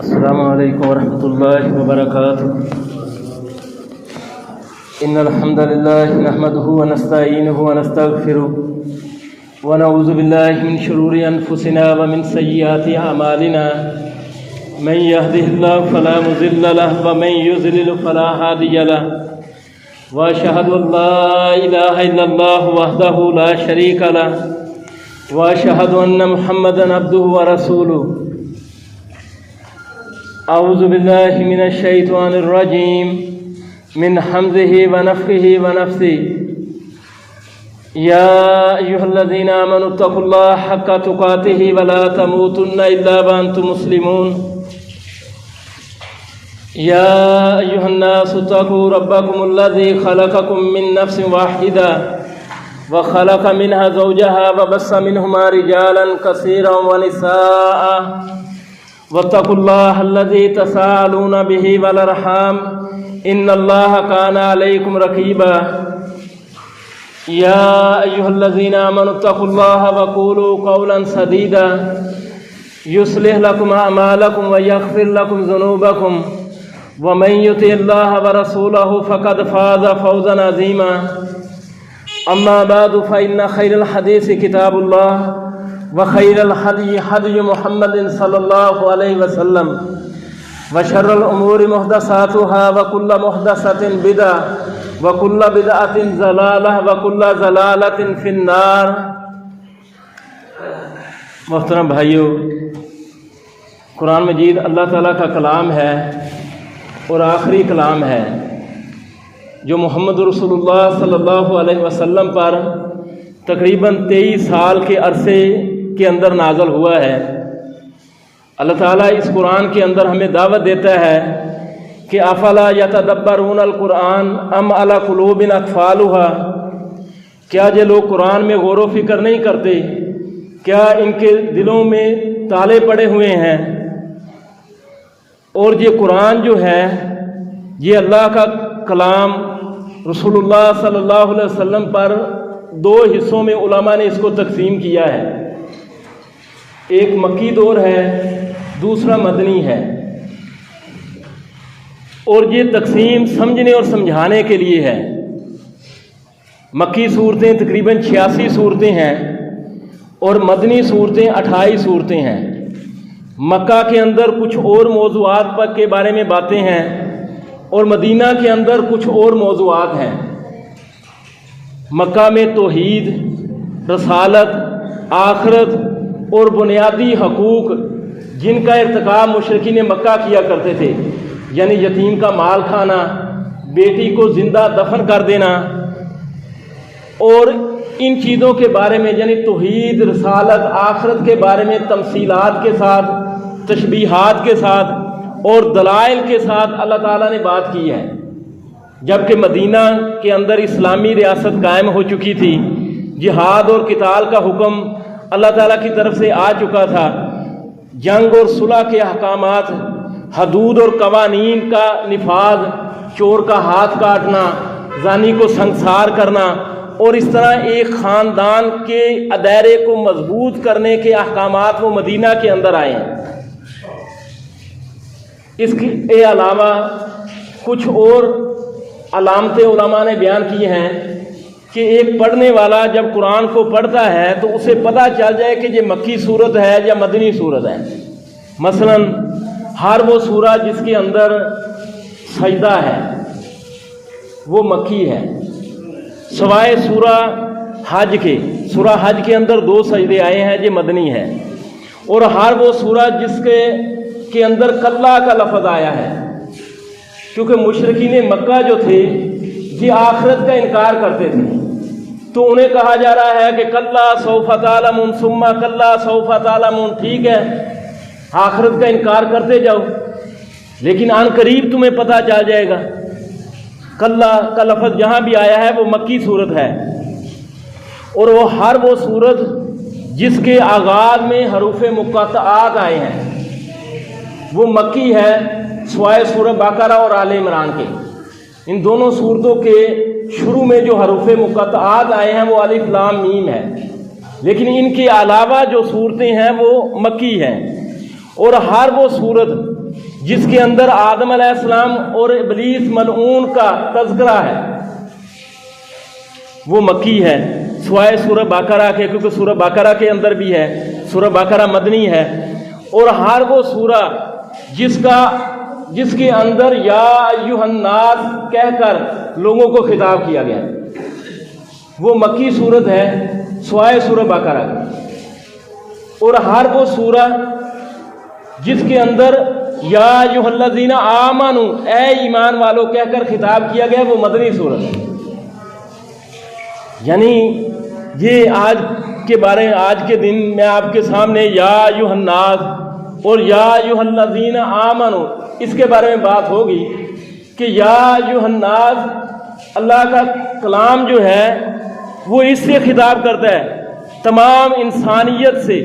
السلام علیکم ورحمۃ اللہ وبرکاتہ۔ ان الحمد للہ نحمده ونستعینه ونستغفره ونعوذ باللہ من شرور انفسنا ومن سیئات اعمالنا من يهده الله فلا مضل له ومن يضلل فلا هادي له واشهد ان لا اله الا الله وحده لا شريك له واشهد ان محمدا عبده ورسوله۔ اعوذ باللہ من الشیطان الرجیم من حمزه ونفخه ونفثه۔ یا ایھا الذین آمنوا اتقوا اللہ حق تقاته ولا تموتن الا وانتم مسلمون۔ یا ایھا الناس اتقوا ربکم الذی خلقکم من نفس واحدہ وخلق منها زوجها وبث منهما رجالا كثيرا ونساء واتقوا الله الذي تساءلون به والارحام ان الله كان عليكم رقيبا۔ يا ايها الذين امنوا اتقوا الله وقولوا قولا سديدا يصلح لكم اعمالكم ويغفر لكم ذنوبكم ومن يطع الله ورسوله فقد فاز فوزا عظيما۔ اما بعد فان خير الحديث كتاب الله وخير الهدي هدي محمد صلى الله عليه وسلم وشر الأمور محدثاتها وكل محدثة بدعة وكل بدعة ضلالة وكل ضلالة في النار۔ محترم بھائیو، قرآن مجید اللہ تعالیٰ کا کلام ہے اور آخری کلام ہے جو محمد رسول اللہ صلی اللہ علیہ وسلم پر تقریباً 23 سال کے عرصے کے اندر نازل ہوا ہے۔ اللہ تعالیٰ اس قرآن کے اندر ہمیں دعوت دیتا ہے کہ افلا یتدبرون القرآن ام علی قلوب اقفالها، کیا یہ لوگ قرآن میں غور و فکر نہیں کرتے؟ کیا ان کے دلوں میں تالے پڑے ہوئے ہیں؟ اور یہ قرآن جو ہے یہ اللہ کا کلام رسول اللہ صلی اللہ علیہ وسلم پر 2 حصوں میں علماء نے اس کو تقسیم کیا ہے۔ ایک مکی دور ہے، دوسرا مدنی ہے، اور یہ تقسیم سمجھنے اور سمجھانے کے لیے ہے۔ مکی صورتیں تقریباً 86 صورتیں ہیں اور مدنی صورتیں 28 صورتیں ہیں۔ مکہ کے اندر کچھ اور موضوعات کے بارے میں باتیں ہیں اور مدینہ کے اندر کچھ اور موضوعات ہیں۔ مکہ میں توحید، رسالت، آخرت اور بنیادی حقوق جن کا ارتکاب مشرکین مکہ کیا کرتے تھے، یعنی یتیم کا مال کھانا، بیٹی کو زندہ دفن کر دینا، اور ان چیزوں کے بارے میں یعنی توحید، رسالت، آخرت کے بارے میں تمثیلات کے ساتھ، تشبیہات کے ساتھ اور دلائل کے ساتھ اللہ تعالیٰ نے بات کی ہے۔ جبکہ مدینہ کے اندر اسلامی ریاست قائم ہو چکی تھی، جہاد اور قتال کا حکم اللہ تعالیٰ کی طرف سے آ چکا تھا، جنگ اور صلح کے احکامات، حدود اور قوانین کا نفاذ، چور کا ہاتھ کاٹنا، زانی کو سنگسار کرنا، اور اس طرح ایک خاندان کے دائرے کو مضبوط کرنے کے احکامات وہ مدینہ کے اندر آئے ہیں۔ اس کے علاوہ کچھ اور علامتیں علماء نے بیان کی ہیں کہ ایک پڑھنے والا جب قرآن کو پڑھتا ہے تو اسے پتہ چل جائے کہ یہ مکی صورت ہے یا مدنی صورت ہے۔ مثلا ہر وہ سورہ جس کے اندر سجدہ ہے وہ مکی ہے، سوائے سورہ حج کے۔ سورہ حج کے اندر 2 سجدے آئے ہیں، یہ مدنی ہے۔ اور ہر وہ سورہ جس کے اندر کلا کا لفظ آیا ہے، کیونکہ مشرکین مکہ جو تھے یہ آخرت کا انکار کرتے تھے، تو انہیں کہا جا رہا ہے کہ کلا سوف تعلمون ثم کلا سوف تعلمون، ٹھیک ہے آخرت کا انکار کرتے جاؤ لیکن عن قریب تمہیں پتہ چل جائے گا۔ کلا کا لفظ جہاں بھی آیا ہے وہ مکی صورت ہے، اور وہ ہر وہ صورت جس کے آغاز میں حروف مقطعات آئے ہیں وہ مکی ہے، سوائے سورہ بقرہ اور آل عمران کے۔ ان دونوں صورتوں کے شروع میں جو حروف مقطعات آئے ہیں وہ الف لام میم ہے، لیکن ان کے علاوہ جو صورتیں ہیں وہ مکی ہیں۔ اور ہر وہ صورت جس کے اندر آدم علیہ السلام اور ابلیس ملعون کا تذکرہ ہے، وہ مکی ہے سوائے سورہ بقرہ کے، کیونکہ سورہ بقرہ کے اندر بھی ہے، سورہ بقرہ مدنی ہے۔ اور ہر وہ سورہ جس کے اندر یا ایھا الناس کہہ کر لوگوں کو خطاب کیا گیا، وہ مکی صورت ہے سوائے سورہ بقرہ کی۔ اور ہر وہ سورہ جس کے اندر یا ایھا الذین آمنوا اے ایمان والو کہہ کر خطاب کیا گیا، وہ مدنی صورت ہے۔ یعنی یہ آج کے دن میں آپ کے سامنے یا ایھا الناس اور یا ایھا الذین آمنوا اس کے بارے میں بات ہوگی کہ یا ایھا الناس اللہ کا کلام جو ہے وہ اس سے خطاب کرتا ہے، تمام انسانیت سے،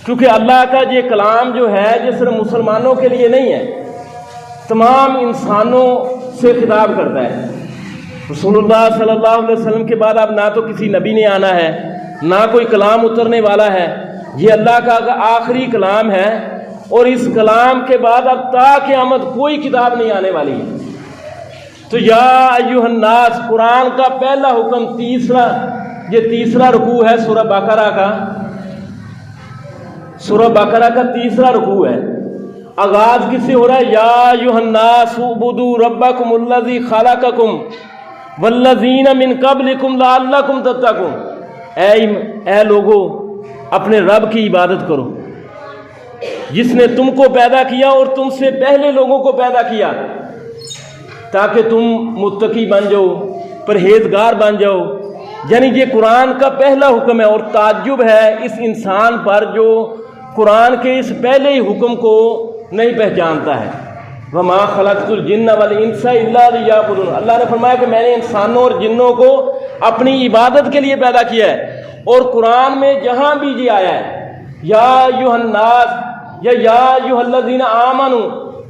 کیونکہ اللہ کا یہ کلام جو ہے یہ صرف مسلمانوں کے لیے نہیں ہے، تمام انسانوں سے خطاب کرتا ہے۔ رسول اللہ صلی اللہ علیہ وسلم کے بعد اب نہ تو کسی نبی نے آنا ہے، نہ کوئی کلام اترنے والا ہے، یہ اللہ کا آخری کلام ہے، اور اس کلام کے بعد اب تا قیامت کوئی کتاب نہیں آنے والی ہے۔ تو یا ایھا الناس قرآن کا پہلا حکم تیسرا رکوع ہے سورہ بقرہ کا تیسرا رکوع ہے۔ آغاز کس سے ہو رہا ہے؟ یا ایھا الناس اعبدوا ربکم الذی خلقکم والذین من قبلکم لعلکم تتقون، اے لوگو اپنے رب کی عبادت کرو جس نے تم کو پیدا کیا اور تم سے پہلے لوگوں کو پیدا کیا، تاکہ تم متقی بن جاؤ، پرہیزگار بن جاؤ۔ یعنی یہ قرآن کا پہلا حکم ہے، اور تعجب ہے اس انسان پر جو قرآن کے اس پہلے ہی حکم کو نہیں پہچانتا ہے۔ وَمَا خَلَقْتُ الْجِنَّ وَالْإِنسَ إِلَّا لِيَعْبُدُونِ، اللہ نے فرمایا کہ میں نے انسانوں اور جنوں کو اپنی عبادت کے لیے پیدا کیا ہے۔ اور قرآن میں جہاں بھی یہ آیا ہے یا ایھا الناس یا ایھا الذین آمنوا،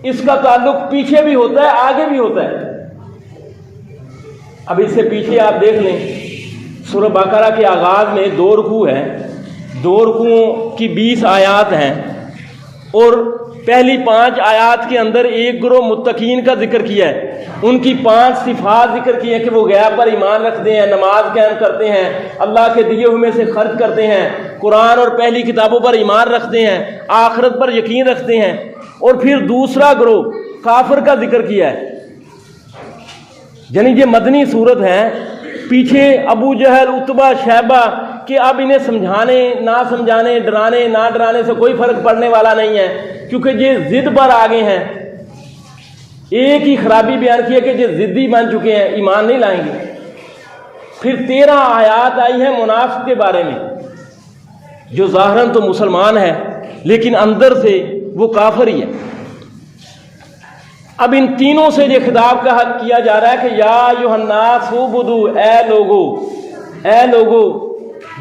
اس کا تعلق پیچھے بھی ہوتا ہے آگے بھی ہوتا ہے۔ اب اس سے پیچھے آپ دیکھ لیں، سورہ بقرہ کے آغاز میں 2 رکوع ہیں، 2 رکوعوں کی 20 آیات ہیں، اور پہلی 5 آیات کے اندر ایک گروہ متقین کا ذکر کیا ہے، ان کی 5 صفات ذکر کی ہیں کہ وہ غیب پر ایمان رکھتے ہیں، نماز قائم کرتے ہیں، اللہ کے دیے ہوئے میں سے خرچ کرتے ہیں، قرآن اور پہلی کتابوں پر ایمان رکھتے ہیں، آخرت پر یقین رکھتے ہیں۔ اور پھر دوسرا گروہ کافر کا ذکر کیا ہے، یعنی یہ مدنی صورت ہے۔ پیچھے ابو جہل، عتبہ، شیبہ کہ اب انہیں سمجھانے نہ سمجھانے، ڈرانے نہ ڈرانے سے کوئی فرق پڑنے والا نہیں ہے، کیونکہ یہ ضد پر آگے ہیں۔ ایک ہی خرابی بیان کی ہے کہ یہ ضدی بن چکے ہیں، ایمان نہیں لائیں گے۔ پھر 13 آیات آئی ہیں منافق کے بارے میں، جو ظاہراً تو مسلمان ہے لیکن اندر سے وہ کافر ہی ہے۔ اب ان تینوں سے یہ خطاب کیا جا رہا ہے کہ یا ایھا الناس اعبدوا، اے لوگو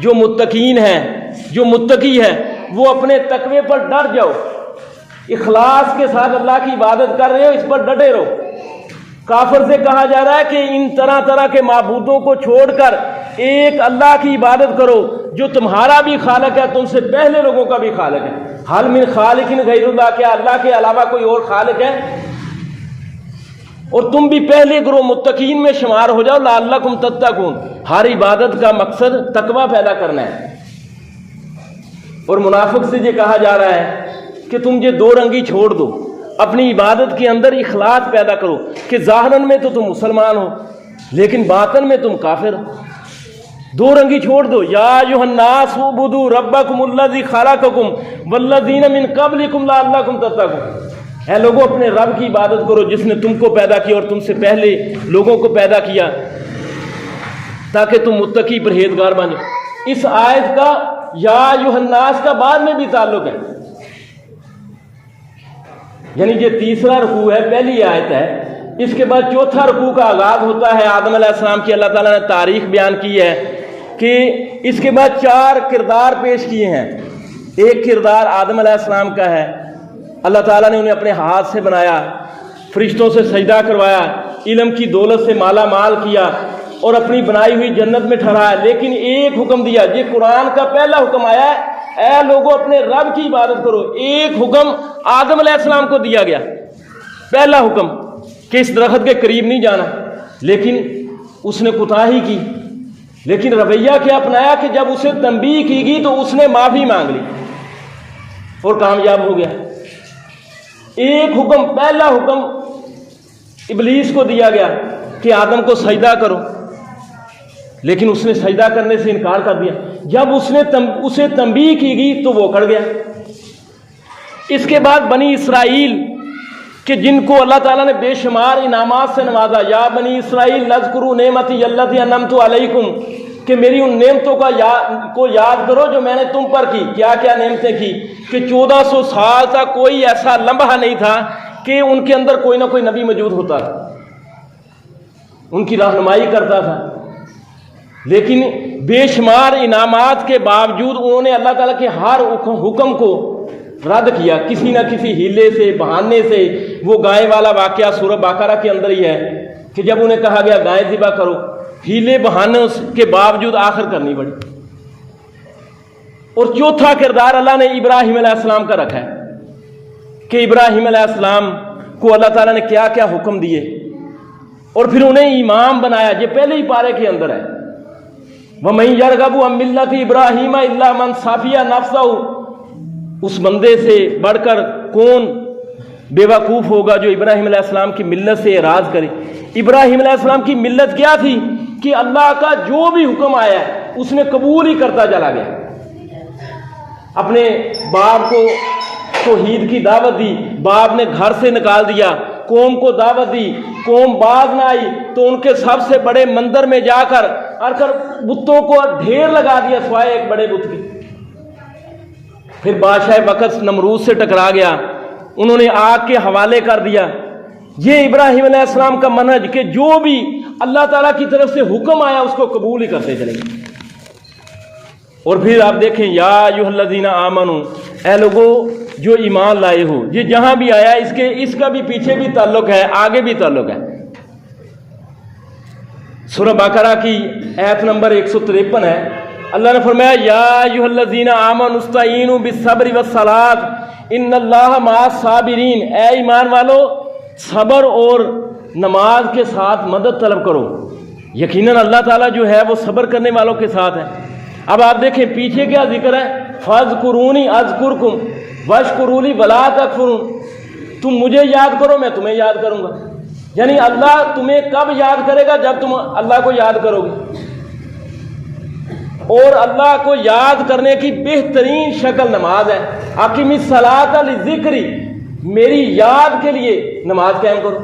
جو متقین ہیں، جو متقی ہے وہ اپنے تقوی پر ڈٹ جاؤ، اخلاص کے ساتھ اللہ کی عبادت کر رہے ہو، اس پر ڈٹے رہو۔ کافر سے کہا جا رہا ہے کہ ان طرح طرح کے معبودوں کو چھوڑ کر ایک اللہ کی عبادت کرو جو تمہارا بھی خالق ہے، تم سے پہلے لوگوں کا بھی خالق ہے۔ حل من خالق غیر اللہ، کیا اللہ کے علاوہ کوئی اور خالق ہے؟ اور تم بھی پہلے گروہ متقین میں شمار ہو جاؤ، لعلکم تتقون۔ ہر عبادت کا مقصد تقوی پیدا کرنا ہے۔ اور منافق سے یہ کہا جا رہا ہے کہ تم یہ 2 رنگی چھوڑ دو، اپنی عبادت کے اندر اخلاص پیدا کرو کہ ظاہراً میں تو تم مسلمان ہو لیکن باطن میں تم کافر ہو۔ 2 رنگی چھوڑ دو، یا ایھا الناس اعبدوا ربکم الذی خلقکم والذین من قبلکم لعلکم تتقون، اے لوگوں اپنے رب کی عبادت کرو جس نے تم کو پیدا کیا اور تم سے پہلے لوگوں کو پیدا کیا تاکہ تم متقی پرہیزگار بن جاؤ۔ اس آیت کا یا ایھا الناس کا بعد میں بھی تعلق ہے، یعنی یہ تیسرا رکوع ہے، پہلی آیت ہے۔ اس کے بعد چوتھا رکوع کا آغاز ہوتا ہے، آدم علیہ السلام کی اللہ تعالیٰ نے تاریخ بیان کی ہے کہ اس کے بعد 4 کردار پیش کیے ہیں۔ ایک کردار آدم علیہ السلام کا ہے، اللہ تعالیٰ نے انہیں اپنے ہاتھ سے بنایا، فرشتوں سے سجدہ کروایا، علم کی دولت سے مالا مال کیا اور اپنی بنائی ہوئی جنت میں ٹھہرایا۔ لیکن ایک حکم دیا، یہ قرآن کا پہلا حکم آیا ہے اے لوگوں اپنے رب کی عبادت کرو۔ ایک حکم آدم علیہ السلام کو دیا گیا، پہلا حکم کہ اس درخت کے قریب نہیں جانا، لیکن اس نے کوتاہی کی، لیکن رویہ کیا اپنایا کہ جب اسے تنبیہ کی گئی تو اس نے معافی مانگ لی اور کامیاب ہو گیا۔ ایک حکم، پہلا حکم ابلیس کو دیا گیا کہ آدم کو سجدہ کرو، لیکن اس نے سجدہ کرنے سے انکار کر دیا۔ جب اسے تنبیہ کی گئی تو وہ اکڑ گیا۔ اس کے بعد بنی اسرائیل کہ جن کو اللہ تعالیٰ نے بے شمار انعامات سے نوازا، یا بنی اسرائیل اذکروا نعمتی التی انعمت علیکم، کہ میری ان نعمتوں کو یاد کرو جو میں نے تم پر کی۔ کیا کیا نعمتیں کی؟ کہ 1400 سال تک کوئی ایسا لمحہ نہیں تھا کہ ان کے اندر کوئی نہ کوئی نبی موجود ہوتا تھا، ان کی رہنمائی کرتا تھا، لیکن بے شمار انعامات کے باوجود انہوں نے اللہ تعالیٰ کے ہر حکم کو رد کیا کسی نہ کسی ہیلے سے، بہانے سے۔ وہ گائے والا واقعہ سورہ بقرہ کے اندر ہی ہے کہ جب انہیں کہا گیا گائے ذبح کرو، ہیلے بہانے کے باوجود آخر کرنی پڑی۔ اور چوتھا کردار اللہ نے ابراہیم علیہ السلام کا رکھا ہے کہ ابراہیم علیہ السلام کو اللہ تعالیٰ نے کیا کیا حکم دیے اور پھر انہیں امام بنایا۔ یہ پہلے ہی پارے کے اندر ہے، وَمَن يَرْغَبُ عَن مِّلَّةِ إِبْرَاهِيمَ إِلَّا مَن سَفِيَ نَفْسَهُ۔ اس بندے سے بڑھ کر کون بے وقوف ہوگا جو ابراہیم علیہ السلام کی ملت سے اعراض کرے۔ ابراہیم علیہ السلام کی ملت کیا تھی کہ اللہ کا جو بھی حکم آیا ہے اس نے قبول ہی کرتا چلا گیا۔ اپنے باپ کو توحید کی دعوت دی، باپ نے گھر سے نکال دیا، قوم کو دعوت دی، قوم باز نہ آئی تو ان کے سب سے بڑے مندر میں جا کر بتوں کو ڈھیر لگا دیا سوائے ایک بڑے بت کے۔ پھر بادشاہ وقت نمرود سے ٹکرا گیا، انہوں نے آگ کے حوالے کر دیا۔ یہ ابراہیم علیہ السلام کا منہج کہ جو بھی اللہ تعالیٰ کی طرف سے حکم آیا اس کو قبول ہی کرتے چلیں گے۔ اور پھر آپ دیکھیں یا ایھا الذین آمنوا، اے لوگو جو ایمان لائے ہو، یہ جہاں بھی آیا اس کا بھی پیچھے بھی تعلق ہے، آگے بھی تعلق ہے۔ سورہ بقرہ کی آیت نمبر 153 ہے، اللہ نے فرمایا یا ایھا الذین آمنوا استعینوا بالصبر والصلاۃ ان اللہ مع الصابرین، اے ایمان والو صبر اور نماز کے ساتھ مدد طلب کرو، یقیناً اللہ تعالیٰ جو ہے وہ صبر کرنے والوں کے ساتھ ہے۔ اب آپ دیکھیں پیچھے کیا ذکر ہے، فاذکرونی اذکرکم واشکروا لی ولا تکفرون، تم مجھے یاد کرو میں تمہیں یاد کروں گا۔ یعنی اللہ تمہیں کب یاد کرے گا؟ جب تم اللہ کو یاد کرو گے۔ اور اللہ کو یاد کرنے کی بہترین شکل نماز ہے۔ اقیم الصلاۃ لذکری، میری یاد کے لیے نماز قائم کرو۔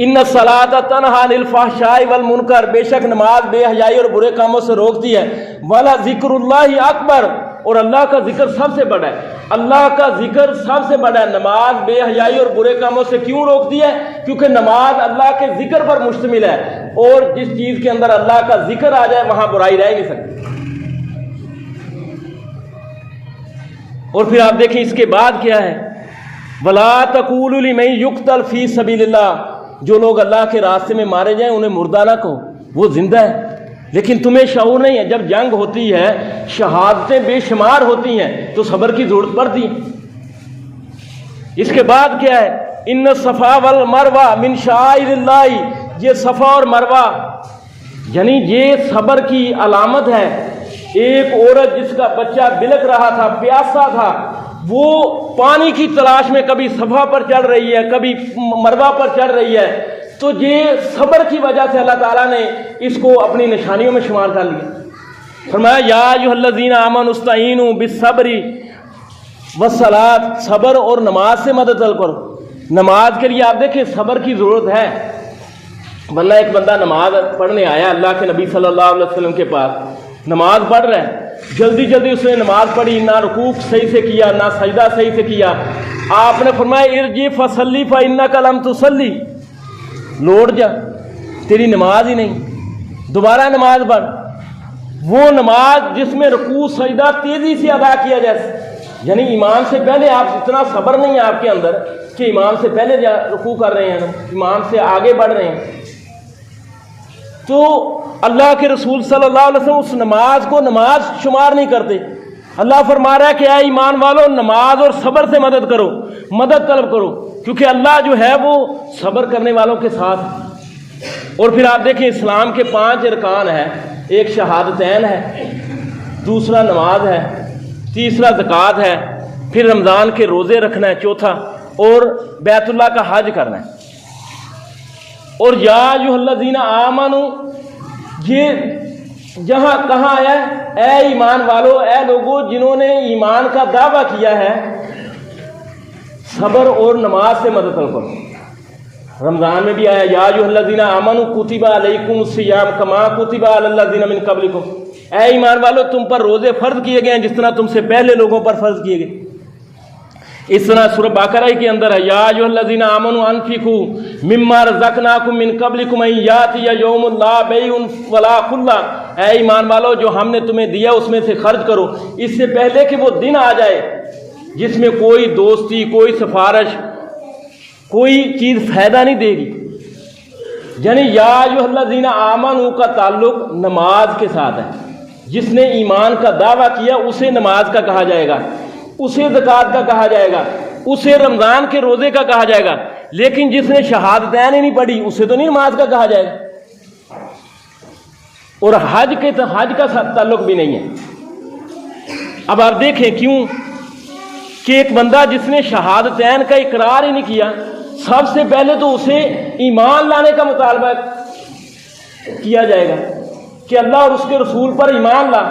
ان الصلاۃ تنہی عن الفحشاء والمنکر، بے شک نماز بے حیائی اور برے کاموں سے روکتی ہے۔ ولا ذکر اللہ اکبر، اور اللہ کا ذکر سب سے بڑا ہے۔ اللہ کا ذکر سب سے بڑا ہے۔ نماز بے حیائی اور برے کاموں سے کیوں روکتی ہے؟ کیونکہ نماز اللہ کے ذکر پر مشتمل ہے، اور جس چیز کے اندر اللہ کا ذکر آ جائے وہاں برائی رہ نہیں سکتی۔ اور پھر آپ دیکھیں اس کے بعد کیا ہے، ولا تقولوا لمن یقتل فی سبیل اللہ، جو لوگ اللہ کے راستے میں مارے جائیں انہیں مردہ نہ کہو، وہ زندہ ہے۔ لیکن تمہیں شعور نہیں ہے، جب جنگ ہوتی ہے شہادتیں بے شمار ہوتی ہیں تو صبر کی ضرورت پڑتی ہے۔ اس کے بعد کیا ہے، ان الصفا والمروہ من شعائر اللہ، یہ صفا اور مروہ یعنی یہ صبر کی علامت ہے۔ ایک عورت جس کا بچہ بلک رہا تھا، پیاسا تھا، وہ پانی کی تلاش میں کبھی صفا پر چڑھ رہی ہے کبھی مروہ پر چڑھ رہی ہے، تو یہ صبر کی وجہ سے اللہ تعالیٰ نے اس کو اپنی نشانیوں میں شمار کر لیا۔ فرمایا یا ایھا الذین آمنوا استعینوا بالصبر والصلاۃ، صبر اور نماز سے مدد طلب کرو۔ نماز کے لیے آپ دیکھیں صبر کی ضرورت ہے، ورنہ ایک بندہ نماز پڑھنے آیا اللہ کے نبی صلی اللہ علیہ وسلم کے پاس، نماز پڑھ رہا ہے، جلدی جلدی اس نے نماز پڑھی، نہ رکوع صحیح سے کیا نہ سجدہ صحیح سے کیا۔ آپ نے فرمایا ارجع فصلی فإنک لم تصلی، لوٹ جا تیری نماز ہی نہیں، دوبارہ نماز پڑھ۔ وہ نماز جس میں رکوع سجدہ تیزی سے ادا کیا جائے، یعنی امام سے پہلے آپ اتنا صبر نہیں ہے آپ کے اندر کہ امام سے پہلے رکوع کر رہے ہیں، امام سے آگے بڑھ رہے ہیں، تو اللہ کے رسول صلی اللہ علیہ وسلم اس نماز کو نماز شمار نہیں کرتے، اللہ فرما رہا ہے کہ اے ایمان والو نماز اور صبر سے مدد کرو، مدد طلب کرو، کیونکہ اللہ جو ہے وہ صبر کرنے والوں کے ساتھ۔ اور پھر آپ دیکھیں اسلام کے 5 ارکان ہیں، ایک شہادتین ہے، دوسرا نماز ہے، تیسرا زکوٰۃ ہے، پھر رمضان کے روزے رکھنا ہے چوتھا، اور بیت اللہ کا حج کرنا ہے۔ اور یا ایھا الذین آمنو یہ جہاں کہاں آیا ہے؟ اے ایمان والو، اے لوگو جنہوں نے ایمان کا دعویٰ کیا ہے، صبر اور نماز سے مدد کرو۔ رمضان میں بھی آیا یا ایھا الذین آمنو کتب علیکم الصیام کما کتب علی الذین من قبلکم، اے ایمان والو تم پر روزے فرض کیے گئے ہیں جس طرح تم سے پہلے لوگوں پر فرض کیے گئے۔ اس طرح سورہ بقرہ کے اندر ہے یا ایھا الذین آمنوا انفقوا مما رزقناکم من قبلکم ان یاتی یوم لا بیع ولا خلۃ، اے ایمان والو جو ہم نے تمہیں دیا اس میں سے خرچ کرو اس سے پہلے کہ وہ دن آ جائے جس میں کوئی دوستی، کوئی سفارش، کوئی چیز فائدہ نہیں دے گی۔ یعنی یا ایھا الذین آمنوا کا تعلق نماز کے ساتھ ہے، جس نے ایمان کا دعویٰ کیا اسے نماز کا کہا جائے گا، اسے زکوٰۃ کا کہا جائے گا، اسے رمضان کے روزے کا کہا جائے گا، لیکن جس نے شہادتین ہی نہیں پڑھی اسے تو نہیں نماز کا کہا جائے گا۔ اور حج کا تعلق بھی نہیں ہے۔ اب آپ دیکھیں کیوں کہ ایک بندہ جس نے شہادتین کا اقرار ہی نہیں کیا، سب سے پہلے تو اسے ایمان لانے کا مطالبہ کیا جائے گا کہ اللہ اور اس کے رسول پر ایمان لا۔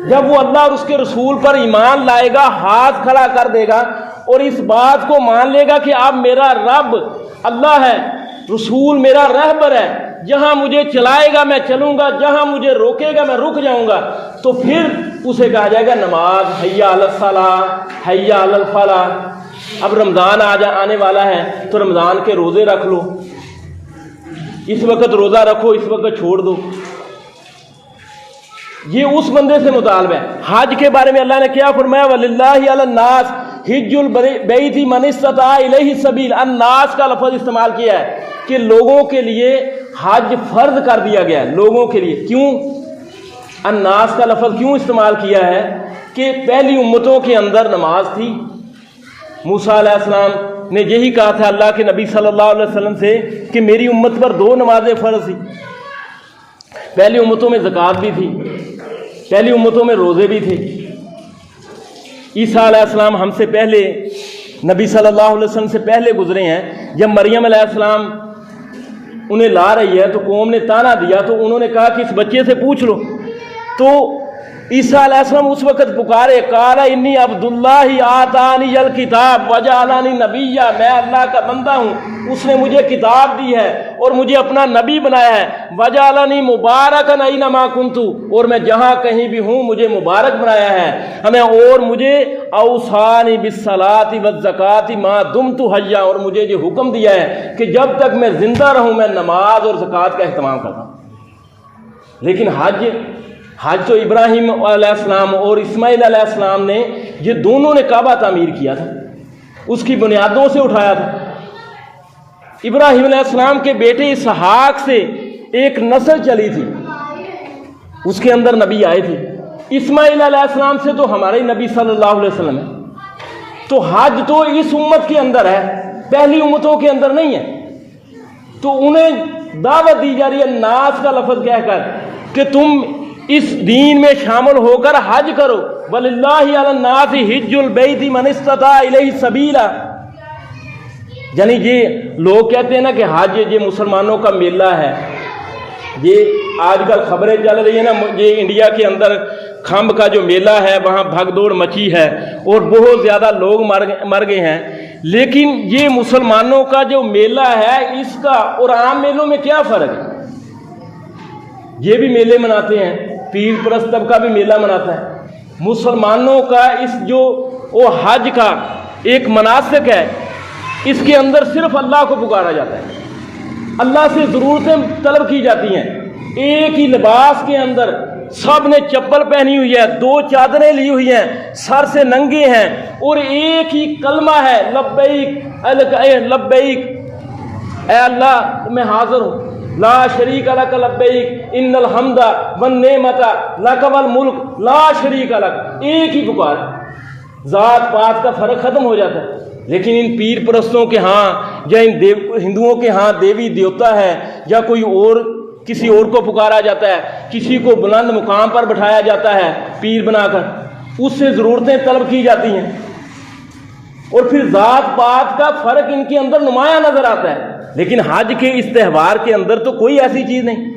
جب وہ اللہ اور اس کے رسول پر ایمان لائے گا، ہاتھ کھڑا کر دے گا اور اس بات کو مان لے گا کہ اب میرا رب اللہ ہے، رسول میرا رہبر ہے، جہاں مجھے چلائے گا میں چلوں گا، جہاں مجھے روکے گا میں رک جاؤں گا، تو پھر اسے کہا جائے گا نماز، حی علی الصلاۃ، حی علی الفلاح۔ اب رمضان آنے والا ہے تو رمضان کے روزے رکھ لو، اس وقت روزہ رکھو، اس وقت چھوڑ دو، یہ اس بندے سے مطالبہ ہے۔ حج کے بارے میں اللہ نے کیا فرمایا؟ وَلِلَّهِ عَلَى النَّاسِ حِجُّ الْبَيْتِ مَنِ اسْتَطَاعَ إِلَيْهِ سَبِيلًا، الناس کا لفظ استعمال کیا ہے کہ لوگوں کے لیے حج فرض کر دیا گیا ہے، لوگوں کے لیے۔ کیوں الناس کا لفظ کیوں استعمال کیا ہے؟ کہ پہلی امتوں کے اندر نماز تھی، موسیٰ علیہ السلام نے یہی کہا تھا اللہ کے نبی صلی اللہ علیہ وسلم سے کہ میری امت پر 2 نمازیں فرض تھی۔ پہلی امتوں میں زکوٰۃ بھی تھی، پہلی امتوں میں روزے بھی تھے۔ عیسیٰ علیہ السلام ہم سے پہلے، نبی صلی اللہ علیہ وسلم سے پہلے گزرے ہیں۔ جب مریم علیہ السلام انہیں لا رہی ہے تو قوم نے تانا دیا تو انہوں نے کہا کہ اس بچے سے پوچھ لو، تو عیسیٰ علیہ السلام اس وقت پکارے قال انی عبداللہ آتانی الکتاب وجعلنی نبیا، میں اللہ کا بندہ ہوں، اس نے مجھے کتاب دی ہے اور مجھے اپنا نبی بنایا ہے، وجعلنی مبارکا اینما کنت، اور میں جہاں کہیں بھی ہوں مجھے مبارک بنایا ہے ہمیں، اور مجھے اوصانی بالصلاۃ والزکاۃ ما دمت حیا، اور مجھے یہ حکم دیا ہے کہ جب تک میں زندہ رہوں میں نماز اور زکوٰۃ کا اہتمام کرتا ہوں۔ لیکن حج تو ابراہیم علیہ السلام اور اسماعیل علیہ السلام نے، یہ دونوں نے کعبہ تعمیر کیا تھا، اس کی بنیادوں سے اٹھایا تھا۔ ابراہیم علیہ السلام کے بیٹے اسحاق سے ایک نسل چلی تھی، اس کے اندر نبی آئے تھے۔ اسماعیل علیہ السلام سے تو ہمارے نبی صلی اللہ علیہ وسلم ہے۔ تو حج تو اس امت کے اندر ہے، پہلی امتوں کے اندر نہیں ہے، تو انہیں دعوت دی جا رہی ہے ناس کا لفظ کہہ کر کہ تم اس دین میں شامل ہو کر حج کرو۔ وَلِلَّهِ عَلَى النَّاسِ حِجُّ الْبَيْتِ مَنِ اسْتَطَاعَ إِلَيْهِ سَبِيلًا، یعنی یہ لوگ کہتے ہیں نا کہ حج یہ مسلمانوں کا میلہ ہے، یہ آج کل خبریں چل رہی ہیں نا، یہ انڈیا کے اندر کھمب کا جو میلہ ہے وہاں بھگ دوڑ مچی ہے اور بہت زیادہ لوگ مر گئے ہیں، لیکن یہ مسلمانوں کا جو میلہ ہے اس کا اور عام میلوں میں کیا فرق ہے؟ یہ بھی میلے مناتے ہیں، پیر پرست طبقہ بھی میلہ مناتا ہے، مسلمانوں کا اس جو وہ حج کا ایک مناسک ہے، اس کے اندر صرف اللہ کو پکارا جاتا ہے، اللہ سے ضرورتیں طلب کی جاتی ہیں، ایک ہی لباس کے اندر سب نے چپل پہنی ہوئی ہے، 2 چادریں لی ہوئی ہیں، سر سے ننگے ہیں، اور ایک ہی کلمہ ہے لبیک لبیک، اے اللہ میں حاضر ہوں، لا شریک لک لبیک ان الحمد والنعمت لک والملک لا شریک لک، ایک ہی پکار، ذات پات کا فرق ختم ہو جاتا ہے۔ لیکن ان پیر پرستوں کے ہاں یا ان ہندوؤں کے ہاں دیوی دیوتا ہے یا کوئی اور کسی اور کو پکارا جاتا ہے، کسی کو بلند مقام پر بٹھایا جاتا ہے پیر بنا کر، اس سے ضرورتیں طلب کی جاتی ہیں، اور پھر ذات پات کا فرق ان کے اندر نمایاں نظر آتا ہے۔ لیکن حج کے اس تہوار کے اندر تو کوئی ایسی چیز نہیں۔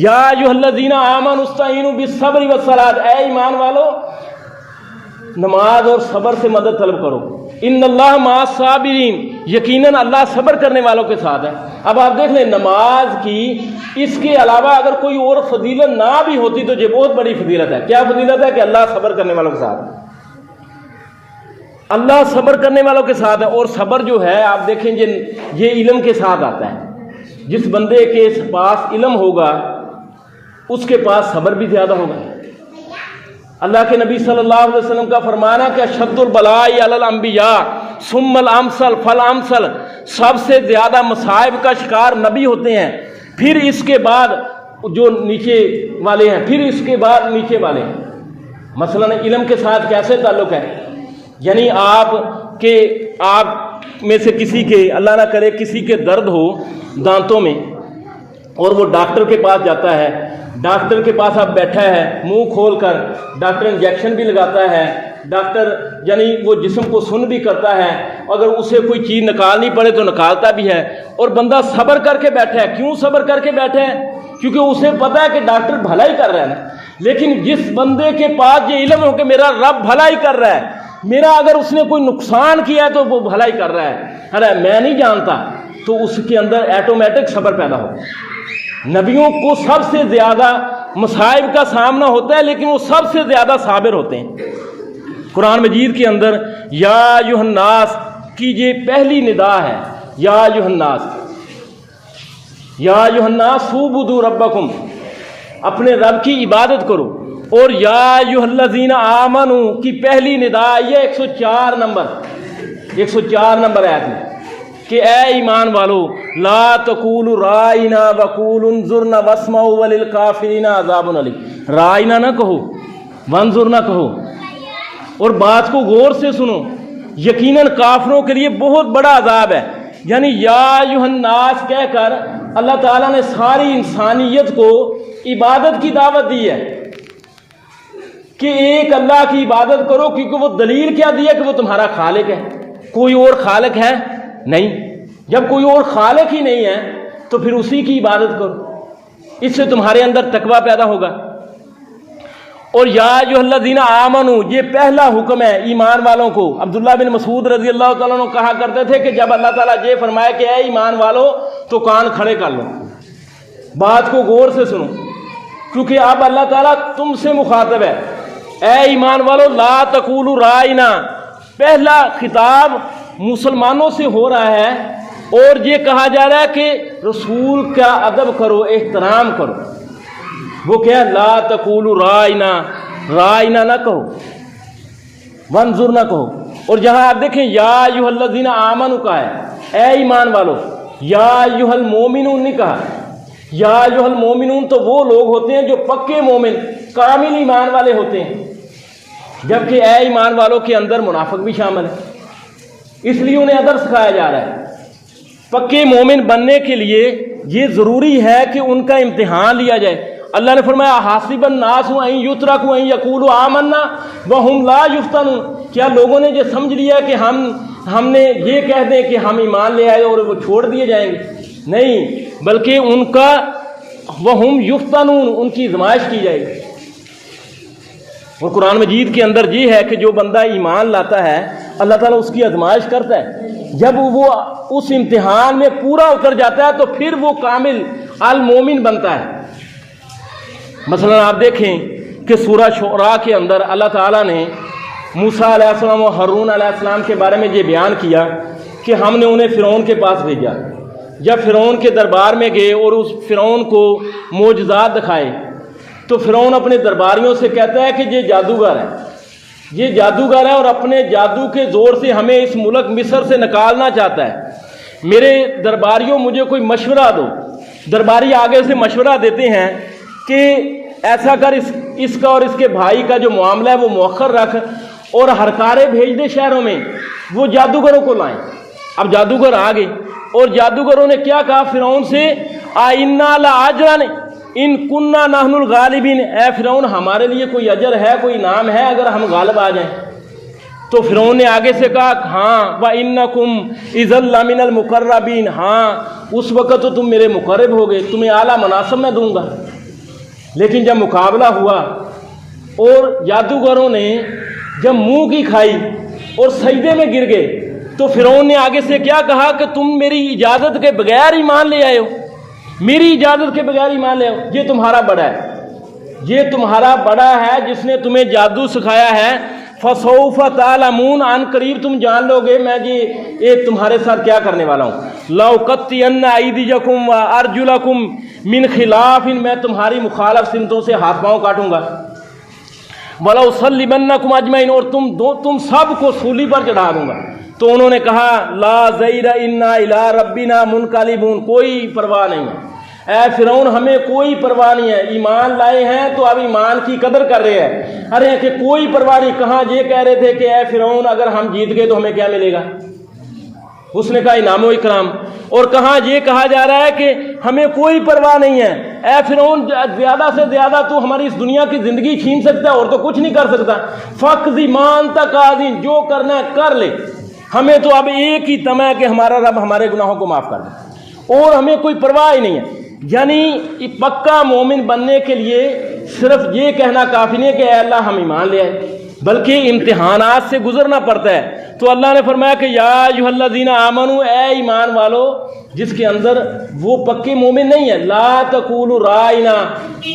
یا ایھا الذین آمنوا استعینوا بالصبر والصلاۃ، اے ایمان والو نماز اور صبر سے مدد طلب کرو، ان اللہ مع الصابرین، یقیناً اللہ صبر کرنے والوں کے ساتھ ہے۔ اب آپ دیکھ لیں نماز کی اس کے علاوہ اگر کوئی اور فضیلت نہ بھی ہوتی تو یہ بہت بڑی فضیلت ہے۔ کیا فضیلت ہے؟ کہ اللہ صبر کرنے والوں کے ساتھ ہے، اللہ صبر کرنے والوں کے ساتھ ہے۔ اور صبر جو ہے آپ دیکھیں یہ علم کے ساتھ آتا ہے۔ جس بندے کے پاس علم ہوگا اس کے پاس صبر بھی زیادہ ہوگا۔ اللہ کے نبی صلی اللہ علیہ وسلم کا فرمانا کہ اشد البلاء علی الانبیاء ثم الامثل فالامثل، سب سے زیادہ مصائب کا شکار نبی ہوتے ہیں، پھر اس کے بعد جو نیچے والے ہیں، پھر اس کے بعد نیچے والے ہیں۔ مثلا علم کے ساتھ کیسے تعلق ہے؟ یعنی آپ میں سے کسی کے اللہ نہ کرے کسی کے درد ہو دانتوں میں اور وہ ڈاکٹر کے پاس جاتا ہے، ڈاکٹر کے پاس آپ بیٹھا ہے منہ کھول کر، ڈاکٹر انجیکشن بھی لگاتا ہے، ڈاکٹر یعنی وہ جسم کو سن بھی کرتا ہے، اگر اسے کوئی چیز نکالنی پڑے تو نکالتا بھی ہے، اور بندہ صبر کر کے بیٹھا ہے۔ کیوں صبر کر کے بیٹھا ہے؟ کیونکہ اسے پتہ ہے کہ ڈاکٹر بھلا ہی کر رہا ہے نا۔ لیکن جس بندے کے پاس یہ علم ہو کہ میرا رب بھلا ہی کر رہا ہے، میرا اگر اس نے کوئی نقصان کیا ہے تو وہ بھلا ہی کر رہا ہے، ارے میں نہیں جانتا، تو اس کے اندر ایٹومیٹک صبر پیدا ہو۔ نبیوں کو سب سے زیادہ مصائب کا سامنا ہوتا ہے لیکن وہ سب سے زیادہ صابر ہوتے ہیں۔ قرآن مجید کے اندر یا ایھا الناس کی یہ پہلی ندا ہے، یا ایھا الناس، یا ایھا الناس اعبدوا ربکم، اپنے رب کی عبادت کرو، اور یا ایھا الذین آمنوا کی پہلی ندا یہ 104 نمبر آیت میں کہ اے ایمان والو لا تقولوا رائنا وقولوا انظرنا واسمعوا وللکافرین عذاب علیم، رائنا نہ کہو، وانظر نہ کہو، اور بات کو غور سے سنو، یقیناً کافروں کے لیے بہت بڑا عذاب ہے۔ یعنی یا ایھا الناس کہہ کر اللہ تعالیٰ نے ساری انسانیت کو عبادت کی دعوت دی ہے کہ ایک اللہ کی عبادت کرو، کیونکہ وہ دلیل کیا دی ہے کہ وہ تمہارا خالق ہے، کوئی اور خالق ہے نہیں۔ جب کوئی اور خالق ہی نہیں ہے تو پھر اسی کی عبادت کرو، اس سے تمہارے اندر تقویٰ پیدا ہوگا۔ اور یا ایھا الذین آمنوا یہ پہلا حکم ہے ایمان والوں کو۔ عبداللہ بن مسعود رضی اللہ تعالیٰ عنہ کہا کرتے تھے کہ جب اللہ تعالیٰ یہ فرمائے کہ اے ایمان والو تو کان کھڑے کر لو، بات کو غور سے سنو، کیونکہ اب اللہ تعالیٰ تم سے مخاطب ہے۔ اے ایمان والو لا تقولوا رائنا، پہلا خطاب مسلمانوں سے ہو رہا ہے، اور یہ کہا جا رہا ہے کہ رسول کا ادب کرو، احترام کرو۔ وہ کیا؟ لا تقولوا رائنا، رائنا نہ کہو، وانظر نہ کہو۔ اور جہاں آپ دیکھیں یا ایھا الذین آمنوا کا ہے، اے ایمان والو، یا ایھا المومنون نہیں کہا۔ یا ایھا المومنون تو وہ لوگ ہوتے ہیں جو پکے مومن کامل ایمان والے ہوتے ہیں، جبکہ اے ایمان والوں کے اندر منافق بھی شامل ہے، اس لیے انہیں ادب سکھایا جا رہا ہے۔ پکے مومن بننے کے لیے یہ ضروری ہے کہ ان کا امتحان لیا جائے۔ اللہ نے فرمایا حاسب الناس ان یترکوا ان یقولوا آمنا وہم لا یفتنون، کیا لوگوں نے یہ سمجھ لیا کہ ہم نے یہ کہہ دیں کہ ہم ایمان لے آئے اور وہ چھوڑ دیے جائیں گے؟ نہیں، بلکہ ان کا وہم یفتنون، ان کی آزمائش کی جائے گی۔ اور قرآن مجید کے اندر یہ ہے کہ جو بندہ ایمان لاتا ہے اللہ تعالیٰ اس کی آزمائش کرتا ہے، جب وہ اس امتحان میں پورا اتر جاتا ہے تو پھر وہ کامل المومن بنتا ہے۔ مثلا آپ دیکھیں کہ سورہ شعراء کے اندر اللہ تعالیٰ نے موسیٰ علیہ السلام و ہارون علیہ السلام کے بارے میں یہ بیان کیا کہ ہم نے انہیں فرعون کے پاس بھیجا۔ جب فرعون کے دربار میں گئے اور اس فرعون کو معجزات دکھائے تو فرعون اپنے درباریوں سے کہتا ہے کہ یہ جادوگر ہے، یہ جادوگر ہے اور اپنے جادو کے زور سے ہمیں اس ملک مصر سے نکالنا چاہتا ہے۔ میرے درباریوں مجھے کوئی مشورہ دو درباری آگے سے مشورہ دیتے ہیں کہ ایسا کر اس کا اور اس کے بھائی کا جو معاملہ ہے وہ مؤخر رکھ اور ہرکارے بھیج دے شہروں میں، وہ جادوگروں کو لائیں۔ اب جادوگر آ گئے اور جادوگروں نے کیا کہا فرعون سے، آئنا لاجرن ان کننا نحن الغالبین، اے فرعون ہمارے لیے کوئی اجر ہے، کوئی انعام ہے اگر ہم غالب آ جائیں؟ تو فرعون نے آگے سے کہا ہاں وَإِنَّكُمْ إِذًا لَّمِنَ الْمُقَرَّبِينَ، ہاں اس وقت تو تم میرے مقرب ہو گئے، تمہیں اعلیٰ مناصب میں دوں گا۔ لیکن جب مقابلہ ہوا اور جادوگروں نے جب منہ کی کھائی اور سجدے میں گر گئے تو فرعون نے آگے سے کیا کہا کہ تم میری اجازت کے بغیر ایمان لے آئے ہو، میری اجازت کے بغیر ایمان لے آؤ، یہ تمہارا بڑا ہے، یہ تمہارا بڑا ہے جس نے تمہیں جادو سکھایا ہے۔ فَسَوْفَ تَعْلَمُونَ، عن قریب تم جان لو گے میں یہ تمہارے ساتھ کیا کرنے والا ہوں۔ لَأُقَطِّعَنَّ أَيْدِيَكُمْ وَأَرْجُلَكُمْ مِنْ خِلَافٍ، میں تمہاری مخالف سمتوں سے ہاتھ پاؤں کاٹوں گا۔ وَلَأُصَلِّبَنَّكُمْ أَجْمَعِينَ، اور تم سب کو سولی پر چڑھا دوں گا۔ تو انہوں نے کہا لا ضیر انا الی ربنا منقلبون، کوئی پرواہ نہیں ہے اے فرعون، ہمیں کوئی پرواہ نہیں ہے، ایمان لائے ہیں تو اب ایمان کی قدر کر رہے ہیں، ارے کہ کوئی پرواہ نہیں۔ کہاں یہ کہہ رہے تھے کہ اے فرعون اگر ہم جیت گئے تو ہمیں کیا ملے گا، اس نے کہا انعام و اکرام، اور کہاں یہ کہا جا رہا ہے کہ ہمیں کوئی پرواہ نہیں ہے، اے فرعون زیادہ سے زیادہ تو ہماری اس دنیا کی زندگی چھین سکتا ہے اور تو کچھ نہیں کر سکتا۔ فَقْضِ مَا أَنْتَ قَاضٍ، جو کرنا ہے کر لے، ہمیں تو اب ایک ہی طمع ہے کہ ہمارا رب ہمارے گناہوں کو معاف کر دے، اور ہمیں کوئی پرواہ ہی نہیں ہے۔ یعنی پکا مومن بننے کے لیے صرف یہ کہنا کافی نہیں ہے کہ اے اللہ ہم ایمان لے آئے، بلکہ امتحانات سے گزرنا پڑتا ہے۔ تو اللہ نے فرمایا کہ یا ایھا الذین آمنوا، اے ایمان والو، جس کے اندر وہ پکے مومن نہیں ہے، لا تقولوا رائنا،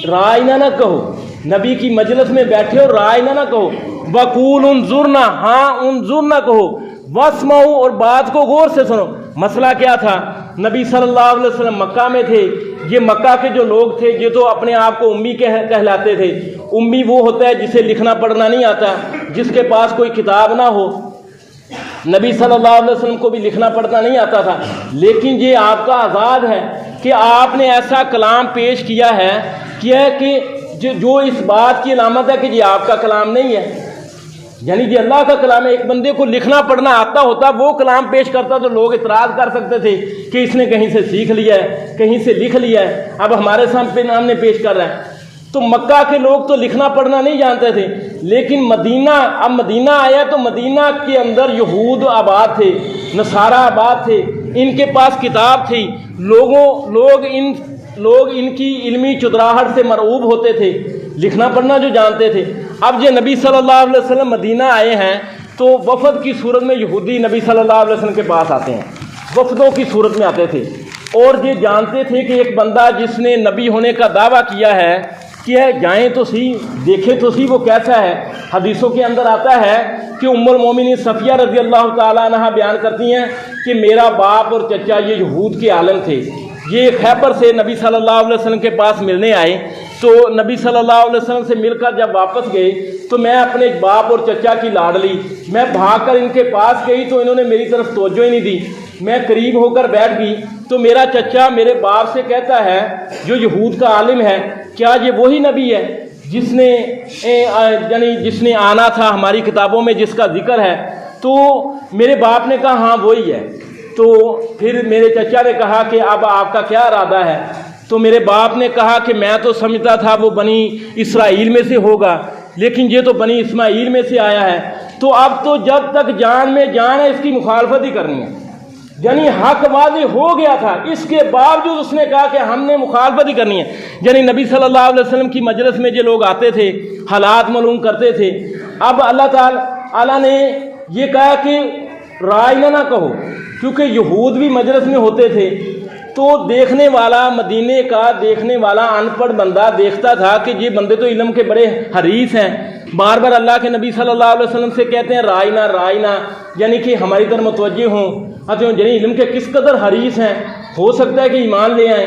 رائنا نہ کہو، نبی کی مجلس میں بیٹھے ہو رائنا نہ کہو، وقولوا انظرنا، ہاں انظرنا کہو، واسمعوا، اور بات کو غور سے سنو۔ مسئلہ کیا تھا، نبی صلی اللہ علیہ وسلم مکہ میں تھے، یہ مکہ کے جو لوگ تھے یہ تو اپنے آپ کو امی کہلاتے تھے۔ امی وہ ہوتا ہے جسے لکھنا پڑھنا نہیں آتا، جس کے پاس کوئی کتاب نہ ہو۔ نبی صلی اللہ علیہ وسلم کو بھی لکھنا پڑھنا نہیں آتا تھا، لیکن یہ آپ کا آزاد ہے کہ آپ نے ایسا کلام پیش کیا ہے کہ جو اس بات کی علامت ہے کہ یہ آپ کا کلام نہیں ہے، یعنی یہ اللہ کا کلام ہے۔ ایک بندے کو لکھنا پڑھنا آتا ہوتا، وہ کلام پیش کرتا تو لوگ اعتراض کر سکتے تھے کہ اس نے کہیں سے سیکھ لیا ہے، کہیں سے لکھ لیا ہے، اب ہمارے سامنے پیش کر رہا ہے۔ تو مکہ کے لوگ تو لکھنا پڑھنا نہیں جانتے تھے، لیکن اب مدینہ آیا تو مدینہ کے اندر یہود آباد تھے، نصارہ آباد تھے، ان کے پاس کتاب تھی، لوگ ان کی علمی چدراہٹ سے مرعوب ہوتے تھے، لکھنا پڑھنا جو جانتے تھے۔ اب یہ نبی صلی اللہ علیہ وسلم مدینہ آئے ہیں تو وفد کی صورت میں یہودی نبی صلی اللہ علیہ وسلم کے پاس آتے ہیں، وفدوں کی صورت میں آتے تھے، اور یہ جانتے تھے کہ ایک بندہ جس نے نبی ہونے کا دعویٰ کیا ہے کہ جائیں تو سی، دیکھیں تو سی وہ کیسا ہے۔ حدیثوں کے اندر آتا ہے کہ ام المومنین صفیہ رضی اللہ تعالیٰ عنہ بیان کرتی ہیں کہ میرا باپ اور چچا یہ یہود کے عالم تھے، یہ خیبر سے نبی صلی اللہ علیہ وسلم کے پاس ملنے آئے، تو نبی صلی اللہ علیہ وسلم سے مل کر جب واپس گئے تو میں اپنے باپ اور چچا کی لاڈلی، میں بھاگ کر ان کے پاس گئی تو انہوں نے میری طرف توجہ ہی نہیں دی، میں قریب ہو کر بیٹھ گئی تو میرا چچا میرے باپ سے کہتا ہے جو یہود کا عالم ہے، کیا یہ وہی نبی ہے جس نے آنا تھا ہماری کتابوں میں جس کا ذکر ہے؟ تو میرے باپ نے کہا ہاں وہی ہے۔ تو پھر میرے چچا نے کہا کہ اب آپ کا کیا ارادہ ہے؟ تو میرے باپ نے کہا کہ میں تو سمجھتا تھا وہ بنی اسرائیل میں سے ہوگا، لیکن یہ تو بنی اسماعیل میں سے آیا ہے، تو اب تو جب تک جان میں جان ہے اس کی مخالفت ہی کرنی ہے۔ یعنی حق واضح ہو گیا تھا، اس کے باوجود اس نے کہا کہ ہم نے مخالفت ہی کرنی ہے۔ یعنی نبی صلی اللہ علیہ وسلم کی مجلس میں جو لوگ آتے تھے حالات معلوم کرتے تھے، اب اللہ تعالیٰ نے یہ کہا کہ رائے نہ کہو، کیونکہ یہود بھی مجلس میں ہوتے تھے، تو دیکھنے والا مدینے کا دیکھنے والا ان پڑھ بندہ دیکھتا تھا کہ یہ بندے تو علم کے بڑے حریص ہیں، بار بار اللہ کے نبی صلی اللہ علیہ وسلم سے کہتے ہیں رائنا، یعنی کہ ہماری طرف متوجہ ہوں، یعنی علم کے کس قدر حریص ہیں، ہو سکتا ہے کہ ایمان لے آئیں۔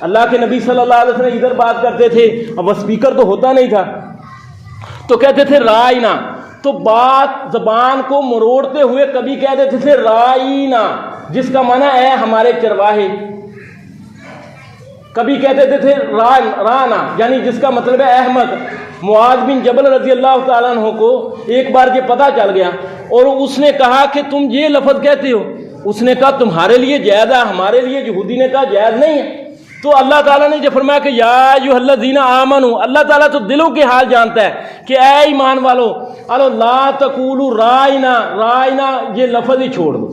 اللہ کے نبی صلی اللہ علیہ وسلم ادھر بات کرتے تھے، اب اسپیکر تو ہوتا نہیں تھا، تو کہتے تھے رائنا، تو بات زبان کو مروڑتے ہوئے کبھی کہہ دیتے تھے رائنا، جس کا معنی ہے ہمارے چرواہے، کبھی کہتے تھے رانا، یعنی جس کا مطلب ہے احمق۔ معاذ بن جبل رضی اللہ تعالیٰ عنہ کو ایک بار یہ پتہ چل گیا اور اس نے کہا کہ تم یہ لفظ کہتے ہو، اس نے کہا تمہارے لیے جائز ہے، ہمارے لیے یہودی نے کہا جائز نہیں ہے۔ تو اللہ تعالیٰ نے جو فرمایا کہ یا ایھا الذین آمنوا، اللہ تعالیٰ تو دلوں کے حال جانتا ہے کہ اے ایمان والو لا تقولوا رائنا، رائنا یہ لفظ ہی چھوڑ دو،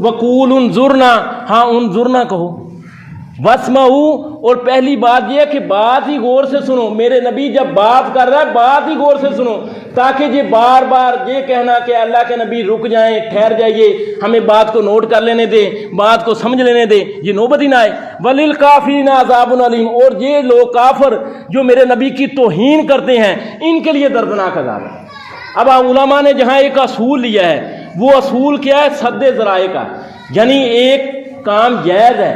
وقولوا انظرنا، ہاں انظرنا کہو، واسمعوا، اور پہلی بات یہ ہے کہ بات ہی غور سے سنو، میرے نبی جب بات کر رہا ہے بات ہی غور سے سنو، تاکہ یہ بار بار یہ کہنا کہ اللہ کے نبی رک جائیں، ٹھہر جائیے، ہمیں بات کو نوٹ کر لینے دیں، بات کو سمجھ لینے دیں، یہ نوبت ہی نہ آئے۔ وَلِلْكَافِرِينَ عَذَابٌ عَلِيمٌ، اور یہ لوگ کافر جو میرے نبی کی توہین کرتے ہیں ان کے لیے دردناک عذاب ہے۔ اب علماء نے جہاں ایک اصول لیا ہے، وہ اصول کیا ہے؟ سد ذرائع کا، یعنی ایک کام جائز ہے،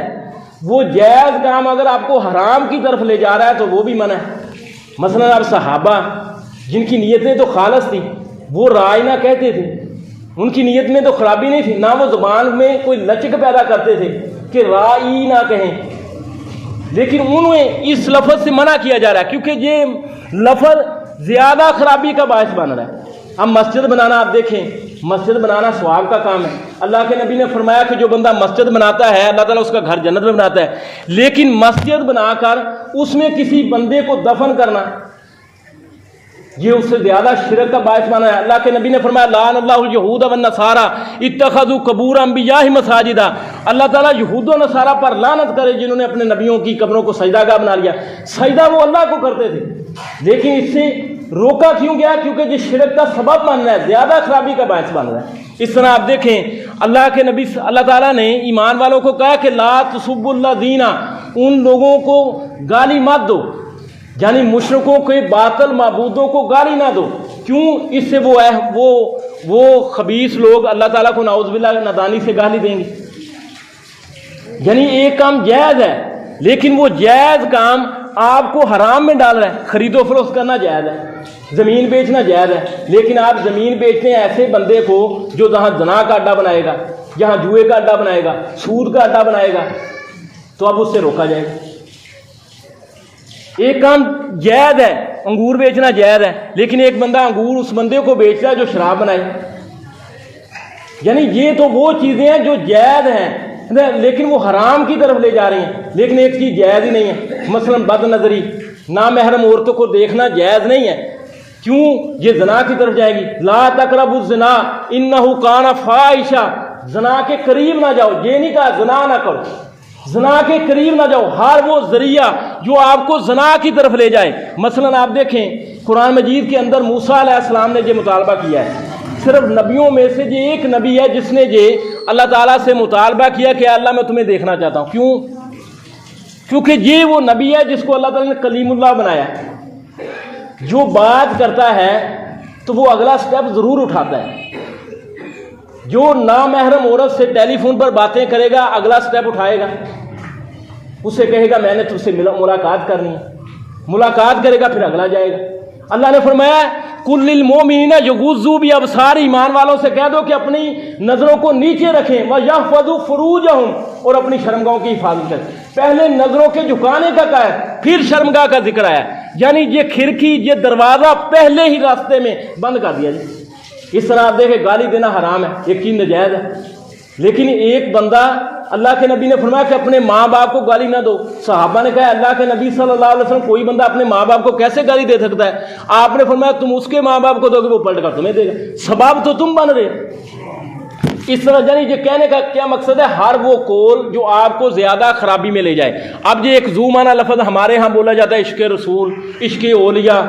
وہ جائز کام اگر آپ کو حرام کی طرف لے جا رہا ہے تو وہ بھی منع ہے۔ مثلا اب صحابہ جن کی نیتیں تو خالص تھی، وہ رائنا کہتے تھے، ان کی نیت میں تو خرابی نہیں تھی، نہ وہ زبان میں کوئی لچک پیدا کرتے تھے کہ رائی نہ کہیں، لیکن انہیں اس لفظ سے منع کیا جا رہا ہے کیونکہ یہ لفظ زیادہ خرابی کا باعث بن رہا ہے۔ اب مسجد بنانا آپ دیکھیں، مسجد بنانا ثواب کا کام ہے، اللہ کے نبی نے فرمایا کہ جو بندہ مسجد بناتا ہے اللہ تعالیٰ اس کا گھر جنت میں بناتا ہے، لیکن مسجد بنا کر اس میں کسی بندے کو دفن کرنا یہ اس سے زیادہ شرک کا باعث بنا ہے۔ اللہ کے نبی نے فرمایا لعن اللہ الیہود والنصارى اتخذوا قبور انبیاء مساجدا، اللہ تعالیٰ یہود و نصارہ پر لعنت کرے جنہوں نے اپنے نبیوں کی قبروں کو سجدہ گاہ بنا لیا۔ سجدہ وہ اللہ کو کرتے تھے، لیکن اس سے روکا کیوں گیا؟ کیونکہ یہ شرک کا سبب بن رہا ہے، زیادہ خرابی کا باعث بن رہا ہے۔ اس طرح آپ دیکھیں اللہ کے نبی اللہ تعالیٰ نے ایمان والوں کو کہا کہ لا تسبوا الذین، ان لوگوں کو گالی مت دو، یعنی مشرکوں کے باطل معبودوں کو گالی نہ دو۔ کیوں؟ اس سے وہ خبیث لوگ اللہ تعالیٰ کو نعوذ باللہ نادانی سے گالی دیں گے۔ یعنی ایک کام جائز ہے لیکن وہ جائز کام آپ کو حرام میں ڈال رہا ہے۔ خرید و فروخت کرنا جائز ہے، زمین بیچنا جائز ہے، لیکن آپ زمین بیچتے ہیں ایسے بندے کو جو جہاں زنا کا اڈا بنائے گا، جہاں جوئے کا اڈا بنائے گا، سود کا اڈا بنائے گا، تو اب اس سے روکا جائے گا۔ ایک کام جائز ہے، انگور بیچنا جائز ہے، لیکن ایک بندہ انگور اس بندے کو بیچ رہا ہے جو شراب بنائے، یعنی یہ تو وہ چیزیں ہیں جو جائز ہیں لیکن وہ حرام کی طرف لے جا رہی ہیں۔ لیکن ایک چیز جائز ہی نہیں ہے، مثلا بد نظری، نامحرم عورتوں کو دیکھنا جائز نہیں ہے، کیوں؟ یہ زنا کی طرف جائے گی۔ لا تقربوا الزنا انہ کان فاحشہ، زنا کے قریب نہ جاؤ، یہ نہیں کہا زنا نہ کرو، زنا کے قریب نہ جاؤ، ہر وہ ذریعہ جو آپ کو زنا کی طرف لے جائے۔ مثلا آپ دیکھیں قرآن مجید کے اندر موسیٰ علیہ السلام نے یہ مطالبہ کیا ہے، صرف نبیوں میں سے یہ ایک نبی ہے جس نے یہ اللہ تعالیٰ سے مطالبہ کیا کہ اللہ میں تمہیں دیکھنا چاہتا ہوں۔ کیوں؟ کیونکہ یہ وہ نبی ہے جس کو اللہ تعالیٰ نے کلیم اللہ بنایا، جو بات کرتا ہے تو وہ اگلا سٹیپ ضرور اٹھاتا ہے، جو نامحرم عورت سے ٹیلی فون پر باتیں کرے گا اگلا سٹیپ اٹھائے گا، اسے کہے گا میں نے تجھ سے ملاقات کرنی ہے، ملاقات کرے گا پھر اگلا جائے گا۔ اللہ نے فرمایا کل للمؤمنین یغضوا بابصارہم، ایمان والوں سے کہہ دو کہ اپنی نظروں کو نیچے رکھیں، ویحفظوا فروجہم، اور اپنی شرمگاہوں کی حفاظت کریں۔ پہلے نظروں کے جھکانے کا کہا ہے، پھر شرمگاہ کا ذکر آیا، یعنی یہ کھڑکی یہ دروازہ پہلے ہی راستے میں بند کر دیا جی۔ اس طرح آپ دیکھیں گالی دینا حرام ہے، ایک چیز نجائز ہے، لیکن ایک بندہ اللہ کے نبی نے فرمایا کہ اپنے ماں باپ کو گالی نہ دو۔ صحابہ نے کہا اللہ کے نبی صلی اللہ علیہ وسلم کوئی بندہ اپنے ماں باپ کو کیسے گالی دے سکتا ہے؟ آپ نے فرمایا تم اس کے ماں باپ کو دو گے وہ پلٹ کر تمہیں دے گا، سبب تو تم بن رہے۔ اس طرح یعنی یہ کہنے کا کیا مقصد ہے؟ ہر وہ قول جو آپ کو زیادہ خرابی میں لے جائے۔ اب یہ ایک ذو معنی لفظ ہمارے ہاں بولا جاتا ہے عشق رسول، عشق اولیاء،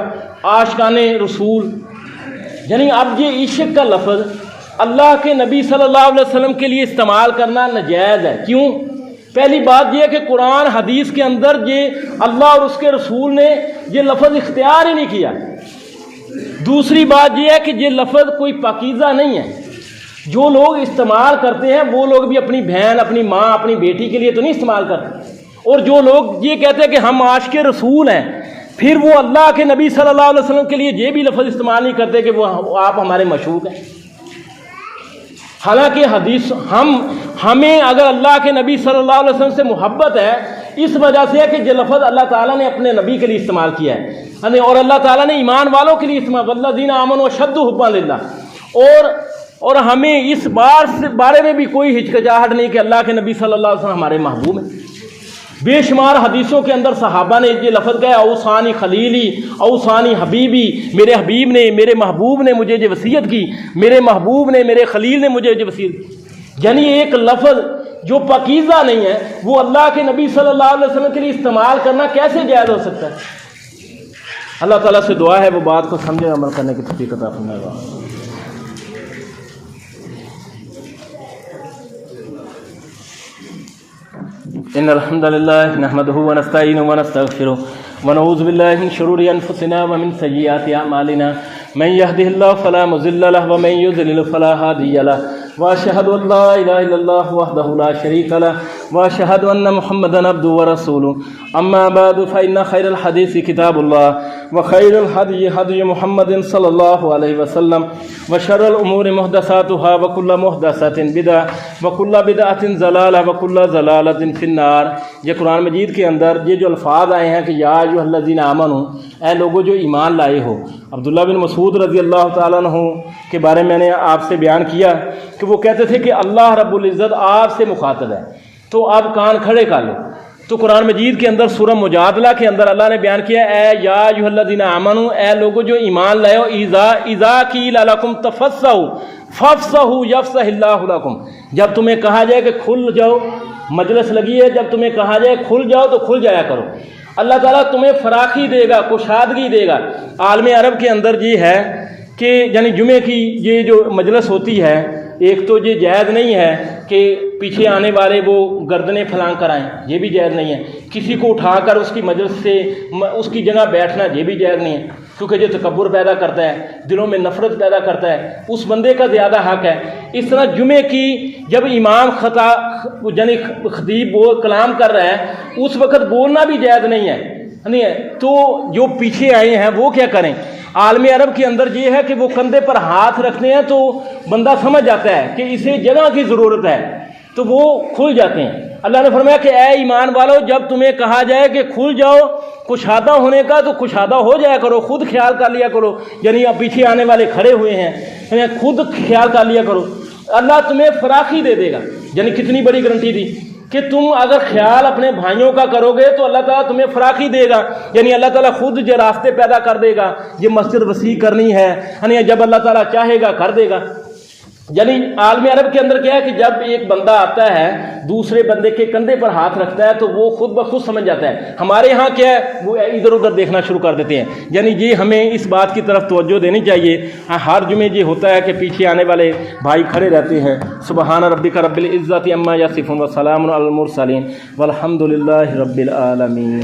عاشقان رسول، یعنی اب یہ عشق کا لفظ اللہ کے نبی صلی اللہ علیہ وسلم کے لیے استعمال کرنا ناجائز ہے۔ کیوں؟ پہلی بات یہ ہے کہ قرآن حدیث کے اندر یہ اللہ اور اس کے رسول نے یہ لفظ اختیار ہی نہیں کیا۔ دوسری بات یہ ہے کہ یہ لفظ کوئی پاکیزہ نہیں ہے، جو لوگ استعمال کرتے ہیں وہ لوگ بھی اپنی بہن، اپنی ماں، اپنی بیٹی کے لیے تو نہیں استعمال کرتے، اور جو لوگ یہ کہتے ہیں کہ ہم عاشق رسول ہیں پھر وہ اللہ کے نبی صلی اللہ علیہ وسلم کے لیے یہ بھی لفظ استعمال نہیں کرتے کہ وہ آپ ہمارے مشوق ہیں۔ حالانکہ حدیث ہمیں اگر اللہ کے نبی صلی اللہ علیہ وسلم سے محبت ہے اس وجہ سے ہے کہ یہ لفظ اللہ تعالیٰ نے اپنے نبی کے لیے استعمال کیا ہے، اور اللہ تعالیٰ نے ایمان والوں کے لیے استعمال، والذین آمنوا اشد حبا للہ، اور ہمیں اس بارے میں بھی کوئی ہچکچاہٹ نہیں کہ اللہ کے نبی صلی اللہ علیہ وسلم ہمارے محبوب ہیں۔ بے شمار حدیثوں کے اندر صحابہ نے یہ لفظ کہا اوصانی خلیلی اوصانی حبیبی، میرے حبیب نے، میرے محبوب نے مجھے یہ وصیت کی، میرے محبوب نے، میرے خلیل نے مجھے یہ وصیت کی۔ یعنی ایک لفظ جو پاکیزہ نہیں ہے وہ اللہ کے نبی صلی اللہ علیہ وسلم کے لیے استعمال کرنا کیسے جائز ہو سکتا ہے؟ اللہ تعالیٰ سے دعا ہے وہ بات کو سمجھے عمل کرنے کی توفیق عطا فرمائے گا۔ ان الحمد لله نحمده ونستعينه ونستغفره ونعوذ بالله من شرور انفسنا ومن سيئات اعمالنا من يهده الله فلا مضل له ومن يضلل فلا هادي له واشهد ان لا اله الا الله وحده لا شريك له واشهد ان محمدا عبده ورسوله اما بعد فان خير الحديث كتاب الله وخير الهدي هدي محمد صلى الله عليه وسلم وشر الامور محدثاتها وكل محدثه بدعه وكل بدعه ضلاله وكل ضلاله في النار۔ یہ قرآن مجید کے اندر یہ جو الفاظ آئے ہیں کہ یا ایھا الذین آمنوا، اے لوگوں جو ایمان لائے ہو، عبداللہ بن مسعود رضی اللہ تعالیٰ عنہ کے بارے میں نے آپ سے بیان کیا کہ وہ کہتے تھے کہ اللہ رب العزت آپ سے مخاطب ہے، تو آپ کان کھڑے کر لو۔ تو قرآن مجید کے اندر سورہ مجادلہ کے اندر اللہ نے بیان کیا اے یا ایھا الذین آمنوا، اے لوگوں جو ایمان لائے ہو، اذا قیل لکم تفصحوا فافصحوا یفصح اللہ لکم، جب تمہیں کہا جائے کہ کھل جاؤ، مجلس لگی ہے، جب تمہیں کہا جائے کھل جاؤ تو کھل جایا کرو، اللہ تعالیٰ تمہیں فراخی دے گا، کشادگی دے گا۔ عالم عرب کے اندر یہ ہے کہ یعنی جمعے کی یہ جو مجلس ہوتی ہے، ایک تو یہ جائز نہیں ہے کہ پیچھے آنے والے وہ گردنیں پھلانگ کر آئیں، یہ بھی جائز نہیں ہے، کسی کو اٹھا کر اس کی مجلس سے اس کی جگہ بیٹھنا یہ بھی جائز نہیں ہے، کیونکہ یہ تکبر پیدا کرتا ہے، دلوں میں نفرت پیدا کرتا ہے، اس بندے کا زیادہ حق ہے۔ اس طرح جمعے کی جب امام یعنی خطیب وہ کلام کر رہا ہے اس وقت بولنا بھی جائز نہیں ہے، تو جو پیچھے آئے ہیں وہ کیا کریں؟ عالم عرب کے اندر یہ ہے کہ وہ کندھے پر ہاتھ رکھتے ہیں تو بندہ سمجھ جاتا ہے کہ اسے جگہ کی ضرورت ہے، تو وہ کھل جاتے ہیں۔ اللہ نے فرمایا کہ اے ایمان والو، جب تمہیں کہا جائے کہ کھل جاؤ کشادہ ہونے کا تو کشادہ ہو جایا کرو، خود خیال کر لیا کرو، یعنی اب پیچھے آنے والے کھڑے ہوئے ہیں، خود خیال کر لیا کرو، اللہ تمہیں فراخی دے دے گا۔ یعنی کتنی بڑی گارنٹی دی کہ تم اگر خیال اپنے بھائیوں کا کرو گے تو اللہ تعالیٰ تمہیں فراخی دے گا، یعنی اللہ تعالیٰ خود جو راستے پیدا کر دے گا۔ یہ مسجد وسیع کرنی ہے، یعنی جب اللہ تعالیٰ چاہے گا کر دے گا۔ یعنی عالم عرب کے اندر کیا ہے کہ جب ایک بندہ آتا ہے دوسرے بندے کے کندھے پر ہاتھ رکھتا ہے تو وہ خود بخود سمجھ جاتا ہے۔ ہمارے ہاں کیا ہے، وہ ادھر ادھر دیکھنا شروع کر دیتے ہیں۔ یعنی یہ ہمیں اس بات کی طرف توجہ دینی چاہیے۔ ہر جمعے یہ ہوتا ہے کہ پیچھے آنے والے بھائی کھڑے رہتے ہیں۔ سبحان ربک رب العزت عما یصفون وسلام علی المرسلین والحمد للہ رب العالمین۔